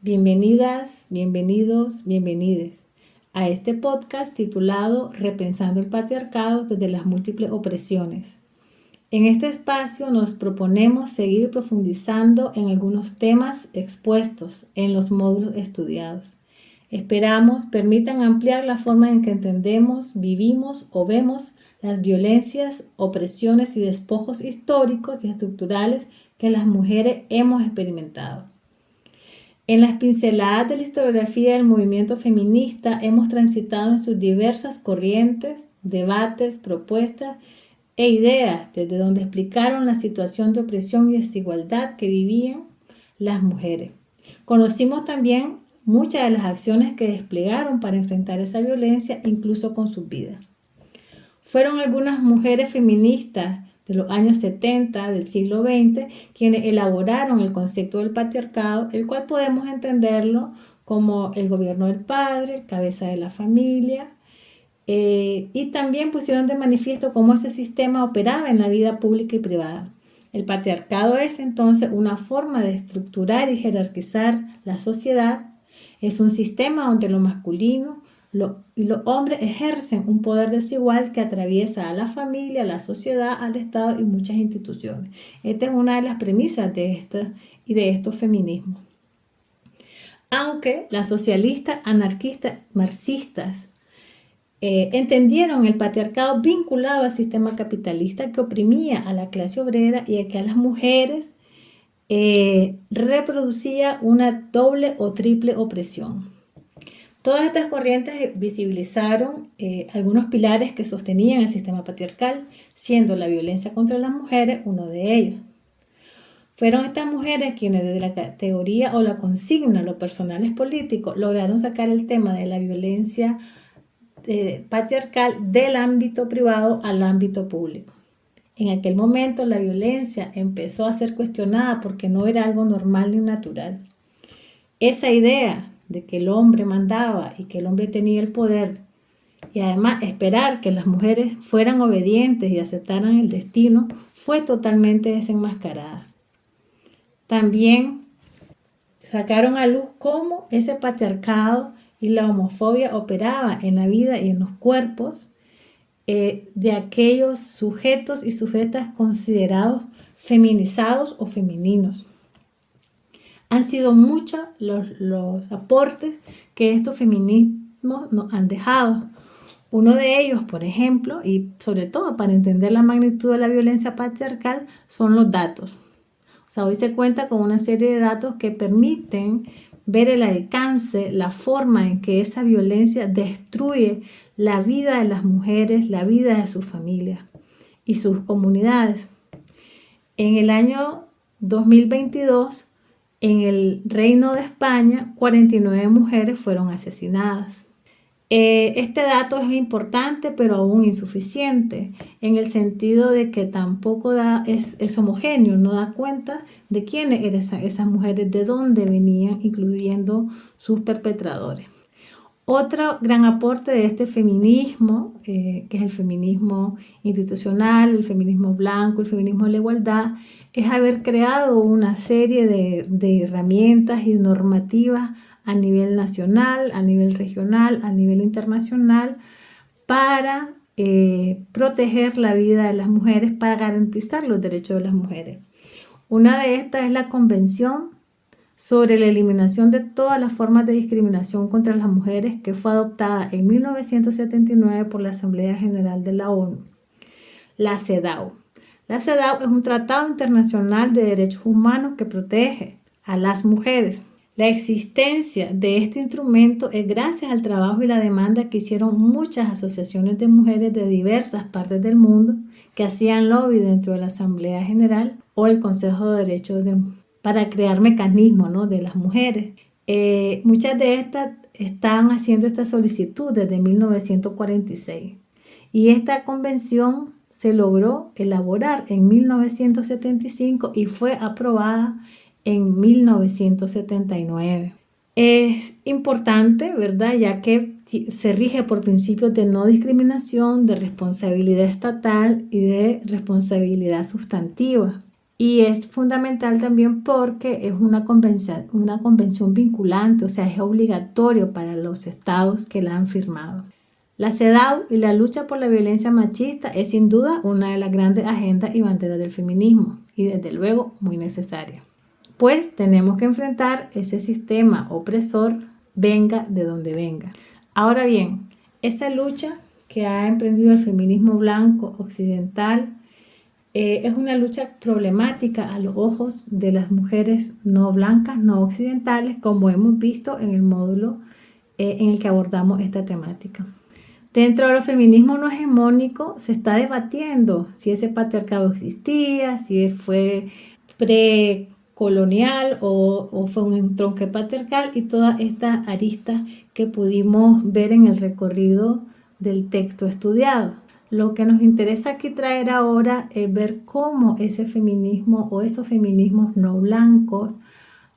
Bienvenidas, bienvenidos, bienvenides a este podcast titulado Repensando el patriarcado desde las múltiples opresiones. En este espacio nos proponemos seguir profundizando en algunos temas expuestos en los módulos estudiados. Esperamos permitan ampliar la forma en que entendemos, vivimos o vemos las violencias, opresiones y despojos históricos y estructurales que las mujeres hemos experimentado. En las pinceladas de la historiografía del movimiento feminista hemos transitado en sus diversas corrientes, debates, propuestas e ideas desde donde explicaron la situación de opresión y desigualdad que vivían las mujeres. Conocimos también muchas de las acciones que desplegaron para enfrentar esa violencia, incluso con sus vidas. Fueron algunas mujeres feministas de los años 70 del siglo XX quienes elaboraron el concepto del patriarcado, el cual podemos entenderlo como el gobierno del padre, cabeza de la familia, y también pusieron de manifiesto cómo ese sistema operaba en la vida pública y privada. El patriarcado es entonces una forma de estructurar y jerarquizar la sociedad. Es un sistema donde lo masculino y los hombres ejercen un poder desigual que atraviesa a la familia, a la sociedad, al Estado y muchas instituciones. Esta es una de las premisas de estos feminismos. Aunque las socialistas, anarquistas, marxistas entendieron el patriarcado vinculado al sistema capitalista que oprimía a la clase obrera y a que a las mujeres reproducía una doble o triple opresión. Todas estas corrientes visibilizaron algunos pilares que sostenían el sistema patriarcal, siendo la violencia contra las mujeres uno de ellos. Fueron estas mujeres quienes desde la categoría o la consigna, lo personal es político, lograron sacar el tema de la violencia patriarcal del ámbito privado al ámbito público. En aquel momento la violencia empezó a ser cuestionada porque no era algo normal ni natural. Esa idea de que el hombre mandaba y que el hombre tenía el poder y además esperar que las mujeres fueran obedientes y aceptaran el destino fue totalmente desenmascarada. También sacaron a luz cómo ese patriarcado y la homofobia operaba en la vida y en los cuerpos de aquellos sujetos y sujetas considerados feminizados o femeninos. Han sido muchos los aportes que estos feminismos nos han dejado. Uno de ellos, por ejemplo, y sobre todo para entender la magnitud de la violencia patriarcal, son los datos. O sea, hoy se cuenta con una serie de datos que permiten ver el alcance, la forma en que esa violencia destruye la vida de las mujeres, la vida de sus familias y sus comunidades. En el año 2022, en el Reino de España, 49 mujeres fueron asesinadas. Este dato es importante, pero aún insuficiente, en el sentido de que tampoco es homogéneo, no da cuenta de quiénes eran esas mujeres, de dónde venían, incluyendo sus perpetradores. Otro gran aporte de este feminismo, que es el feminismo institucional, el feminismo blanco, el feminismo de la igualdad, es haber creado una serie de herramientas y normativas a nivel nacional, a nivel regional, a nivel internacional, para proteger la vida de las mujeres, para garantizar los derechos de las mujeres. Una de estas es la Convención sobre la eliminación de todas las formas de discriminación contra las mujeres, que fue adoptada en 1979 por la Asamblea General de la ONU, la CEDAW. La CEDAW es un tratado internacional de derechos humanos que protege a las mujeres. La existencia de este instrumento es gracias al trabajo y la demanda que hicieron muchas asociaciones de mujeres de diversas partes del mundo que hacían lobby dentro de la Asamblea General o el Consejo de Derechos para crear mecanismos, ¿no?, de las mujeres. Muchas de estas están haciendo esta solicitud desde 1946 y esta convención se logró elaborar en 1975 y fue aprobada en 1979. Es importante, ¿verdad?, ya que se rige por principios de no discriminación, de responsabilidad estatal y de responsabilidad sustantiva. Y es fundamental también porque es una convención vinculante, o sea, es obligatorio para los estados que la han firmado. La CEDAW y la lucha por la violencia machista es sin duda una de las grandes agendas y banderas del feminismo y desde luego muy necesaria. Pues tenemos que enfrentar ese sistema opresor, venga de donde venga. Ahora bien, esa lucha que ha emprendido el feminismo blanco occidental es una lucha problemática a los ojos de las mujeres no blancas, no occidentales, como hemos visto en el módulo en el que abordamos esta temática. Dentro de los feminismos no hegemónicos se está debatiendo si ese patriarcado existía, si fue precolonial o fue un entronque patriarcal y todas estas aristas que pudimos ver en el recorrido del texto estudiado. Lo que nos interesa aquí traer ahora es ver cómo ese feminismo o esos feminismos no blancos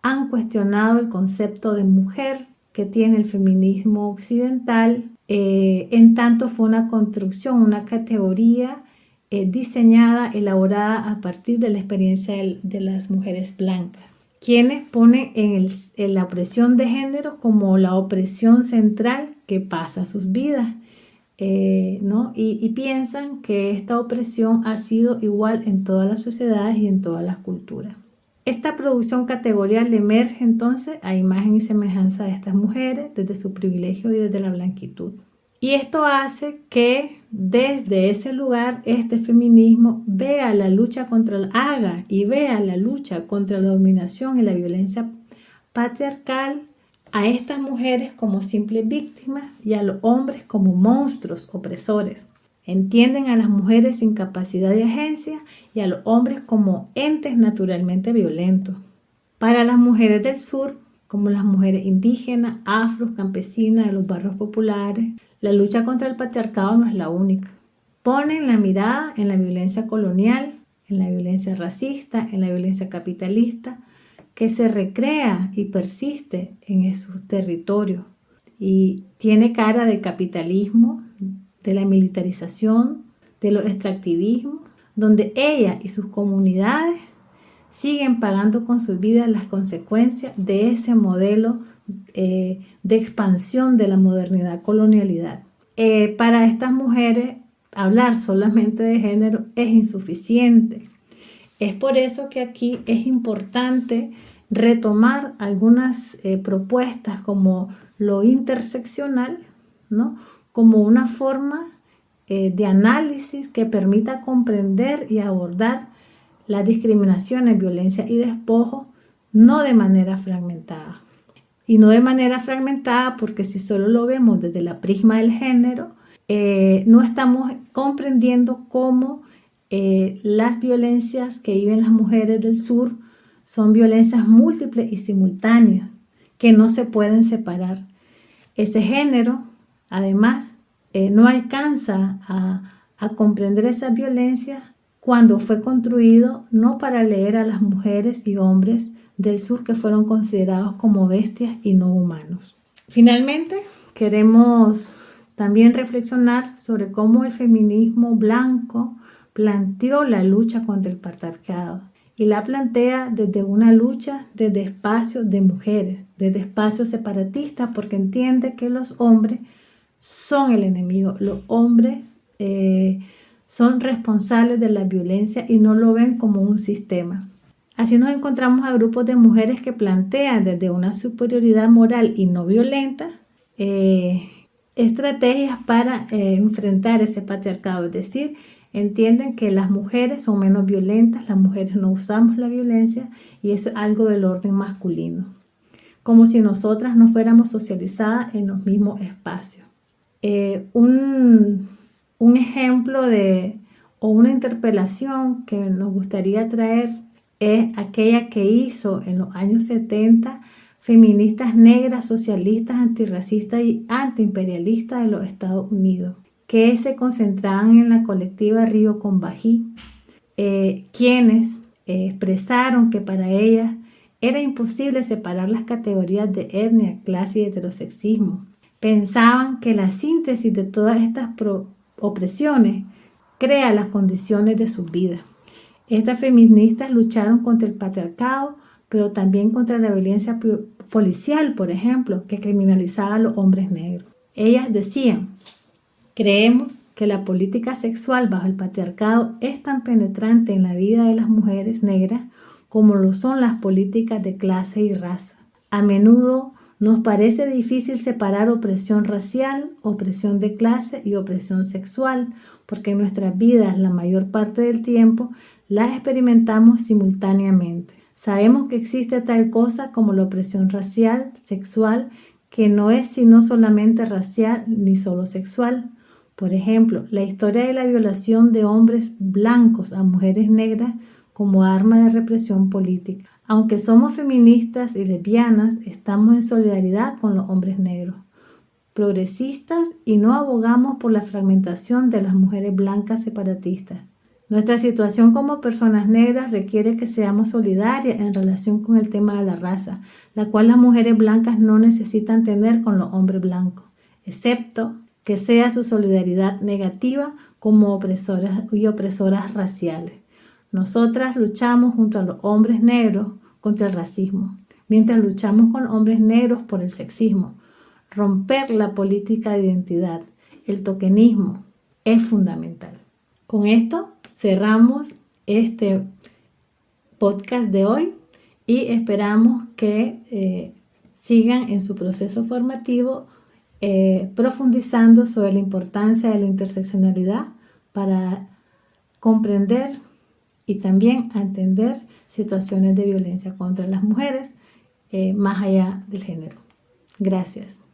han cuestionado el concepto de mujer que tiene el feminismo occidental, en tanto fue una construcción, una categoría diseñada, elaborada a partir de la experiencia de las mujeres blancas, quienes ponen en la opresión de género como la opresión central que pasa sus vidas. ¿No? Y piensan que esta opresión ha sido igual en todas las sociedades y en todas las culturas. Esta producción categorial emerge entonces a imagen y semejanza de estas mujeres desde su privilegio y desde la blanquitud. Y esto hace que desde ese lugar este feminismo vea la lucha contra la dominación y la violencia patriarcal a estas mujeres como simples víctimas y a los hombres como monstruos opresores. Entienden a las mujeres sin capacidad de agencia y a los hombres como entes naturalmente violentos. Para las mujeres del sur, como las mujeres indígenas, afros, campesinas de los barrios populares, la lucha contra el patriarcado no es la única. Ponen la mirada en la violencia colonial, en la violencia racista, en la violencia capitalista, que se recrea y persiste en sus territorios y tiene cara del capitalismo, de la militarización, de los extractivismos, donde ella y sus comunidades siguen pagando con sus vidas las consecuencias de ese modelo de expansión de la modernidad colonialidad. Para estas mujeres, hablar solamente de género es insuficiente. Es por eso que aquí es importante retomar algunas propuestas como lo interseccional, ¿no? Como una forma de análisis que permita comprender y abordar las discriminaciones, violencia y despojo, no de manera fragmentada. Y no de manera fragmentada porque si solo lo vemos desde la prisma del género, no estamos comprendiendo cómo las violencias que viven las mujeres del sur son violencias múltiples y simultáneas que no se pueden separar. Ese género, además, no alcanza a comprender esas violencias cuando fue construido no para leer a las mujeres y hombres del sur que fueron considerados como bestias y no humanos. Finalmente, queremos también reflexionar sobre cómo el feminismo blanco planteó la lucha contra el patriarcado y la plantea desde una lucha desde espacios de mujeres, desde espacios separatistas, porque entiende que los hombres son el enemigo, los hombres son responsables de la violencia y no lo ven como un sistema. Así nos encontramos a grupos de mujeres que plantean desde una superioridad moral y no violenta estrategias para enfrentar ese patriarcado, es decir, entienden que las mujeres son menos violentas, las mujeres no usamos la violencia y eso es algo del orden masculino, como si nosotras no fuéramos socializadas en los mismos espacios. Un ejemplo o una interpelación que nos gustaría traer es aquella que hizo en los años 70 feministas negras, socialistas, antirracistas y antiimperialistas de los Estados Unidos, que se concentraban en la colectiva Río Combahee, quienes expresaron que para ellas era imposible separar las categorías de etnia, clase y heterosexismo. Pensaban que la síntesis de todas estas opresiones crea las condiciones de sus vidas. Estas feministas lucharon contra el patriarcado, pero también contra la violencia policial, por ejemplo, que criminalizaba a los hombres negros. Ellas decían: creemos que la política sexual bajo el patriarcado es tan penetrante en la vida de las mujeres negras como lo son las políticas de clase y raza. A menudo nos parece difícil separar opresión racial, opresión de clase y opresión sexual, porque en nuestras vidas la mayor parte del tiempo las experimentamos simultáneamente. Sabemos que existe tal cosa como la opresión racial, sexual, que no es sino solamente racial ni solo sexual. Por ejemplo, la historia de la violación de hombres blancos a mujeres negras como arma de represión política. Aunque somos feministas y lesbianas, estamos en solidaridad con los hombres negros, progresistas, y no abogamos por la fragmentación de las mujeres blancas separatistas. Nuestra situación como personas negras requiere que seamos solidarias en relación con el tema de la raza, la cual las mujeres blancas no necesitan tener con los hombres blancos, excepto que sea su solidaridad negativa como opresoras y opresoras raciales. Nosotras luchamos junto a los hombres negros contra el racismo, mientras luchamos con hombres negros por el sexismo. Romper la política de identidad, el tokenismo, es fundamental. Con esto cerramos este podcast de hoy y esperamos que sigan en su proceso formativo profundizando sobre la importancia de la interseccionalidad para comprender y también entender situaciones de violencia contra las mujeres más allá del género. Gracias.